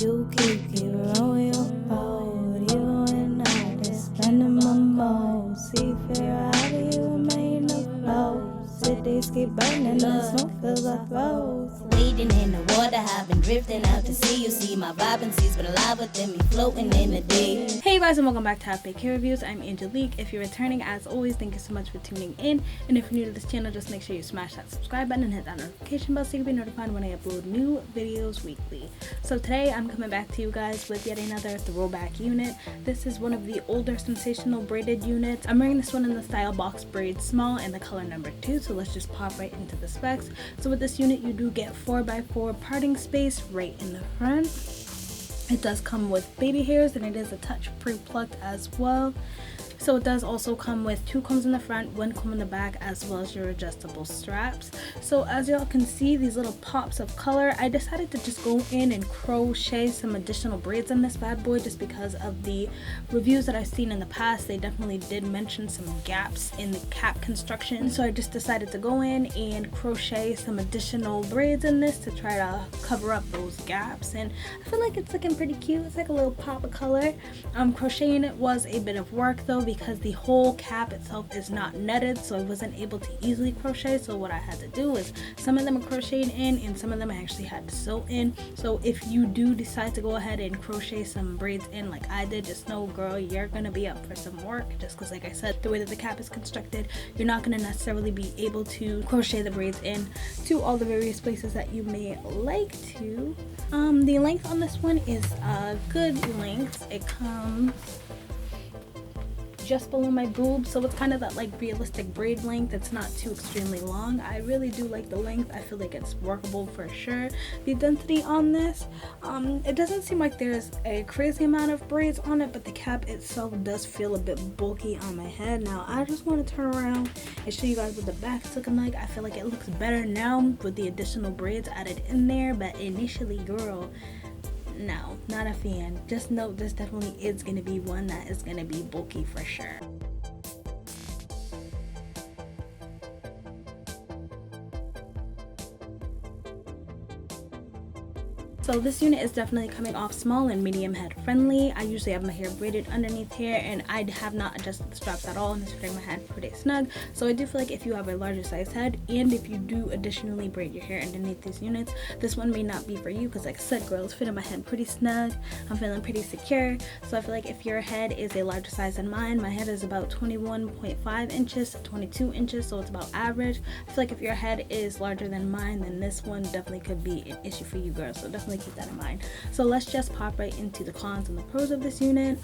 You keep rolling your boat. You and I just spending my mode. See fear out of you remain afloat. Cities keep burning, the smoke fills our throats. Wading in the water, I've been drifting out to sea. You see my vibrancy's been alive within me, floating in the day. Hey guys, and welcome back to Half Baked Hair Reviews. I'm Angelique. If you're returning, as always, thank you so much for tuning in. And if you're new to this channel, just make sure you smash that subscribe button and hit that notification bell so you can be notified when I upload new videos weekly. So today I'm coming back to you guys with yet another throwback unit. This is one of the older Sensational braided units. I'm wearing this one in the style box braid small and the color number 2. So let's just pop right into the specs. So with this unit, you do get 4x4 parting space right in the front. It does come with baby hairs and it is a touch pre-plucked as well. So it does also come with 2 combs in the front, 1 comb in the back, as well as your adjustable straps. So as y'all can see, these little pops of color, I decided to just go in and crochet some additional braids on this bad boy just because of the reviews that I've seen in the past. They definitely did mention some gaps in the cap construction. So I just decided to go in and crochet some additional braids in this to try to cover up those gaps. And I feel like it's looking pretty cute. It's like a little pop of color. Crocheting it was a bit of work though, because the whole cap itself is not netted, so I wasn't able to easily crochet. So what I had to do is some of them are crocheted in and some of them I actually had to sew in. So if you do decide to go ahead and crochet some braids in like I did, just know, girl, you're gonna be up for some work, just because like I said, the way that the cap is constructed, you're not gonna necessarily be able to crochet the braids in to all the various places that you may like to. The length on this one is a good length. It comes just below my boob, so it's kind of that like realistic braid length. It's not too extremely long. I really do like the length. I feel like it's workable for sure. The density on this, it doesn't seem like there's a crazy amount of braids on it, but the cap itself does feel a bit bulky on my head. Now I just want to turn around and show you guys what the back is looking like. I feel like it looks better now with the additional braids added in there, but initially, girl, no, not a fan. Just know this definitely is going to be one that is going to be bulky for sure. So this unit is definitely coming off small and medium head friendly. I usually have my hair braided underneath here and I have not adjusted the straps at all, and it's fitting my head pretty snug. So I do feel like if you have a larger size head and if you do additionally braid your hair underneath these units, this one may not be for you, because like I said, girl, it's fitting my head pretty snug. I'm feeling pretty secure. So I feel like if your head is a larger size than mine, my head is about 21.5 inches to 22 inches, so it's about average. I feel like if your head is larger than mine, then this one definitely could be an issue for you, girls. So definitely keep that in mind. So let's just pop right into the cons and the pros of this unit.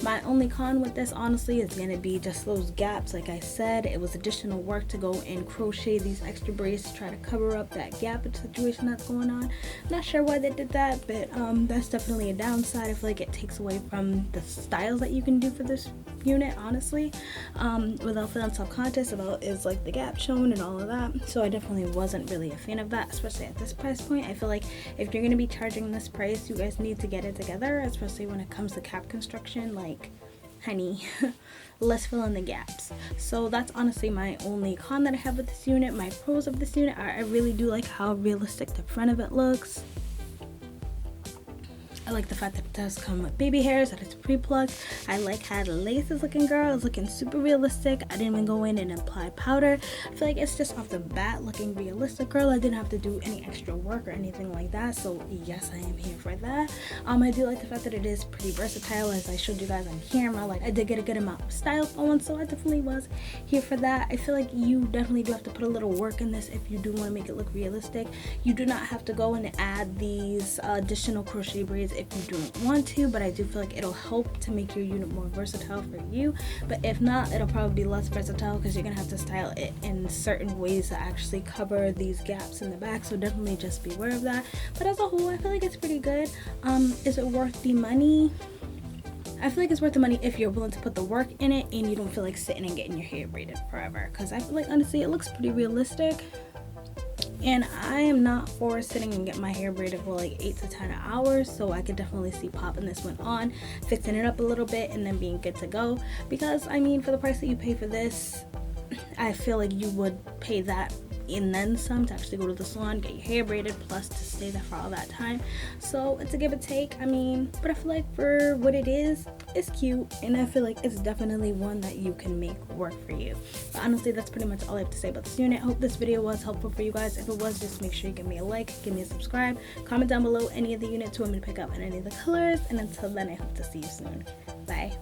My only con with this, honestly, is going to be just those gaps. Like I said, it was additional work to go and crochet these extra braids to try to cover up that gap situation that's going on. Not sure why they did that, but that's definitely a downside. I feel like it takes away from the styles that you can do for this unit, honestly, without feeling self-conscious about is like the gap shown and all of that. So I definitely wasn't really a fan of that, especially at this price point. I feel like if you're going to be charging this price, you guys need to get it together, especially when it comes to cap construction. Like, honey, let's fill in the gaps. So that's honestly my only con that I have with this unit. My pros of this unit are I really do like how realistic the front of it looks. I like the fact that it does come with baby hairs, that it's pre-plucked. I like how the lace is looking, girl. It's looking super realistic. I didn't even go in and apply powder. I feel like it's just off the bat looking realistic, girl. I didn't have to do any extra work or anything like that. So yes, I am here for that. I do like the fact that it is pretty versatile, as I showed you guys on camera. Like, I did get a good amount of style going, so I definitely was here for that. I feel like you definitely do have to put a little work in this if you do want to make it look realistic. You do not have to go and add these additional crochet braids if you don't want to, but I do feel like it'll help to make your unit more versatile for you. But if not, it'll probably be less versatile because you're gonna have to style it in certain ways to actually cover these gaps in the back. So definitely just be aware of that. But as a whole, I feel like it's pretty good. Is it worth the money? I feel like it's worth the money if you're willing to put the work in it and you don't feel like sitting and getting your hair braided forever, because I feel like honestly it looks pretty realistic. And I am not for sitting and getting my hair braided for like 8 to 10 hours, so I could definitely see popping this one on, fixing it up a little bit, and then being good to go. Because I mean, for the price that you pay for this, I feel like you would pay that and then some to actually go to the salon, get your hair braided, plus to stay there for all that time. So it's a give and take. I mean, but I feel like for what it is, it's cute, and I feel like it's definitely one that you can make work for you. But honestly, that's pretty much all I have to say about this unit. I hope this video was helpful for you guys. If it was, just make sure you give me a like, give me a subscribe, comment down below any of the units you want me to pick up and any of the colors, and until then, I hope to see you soon. Bye.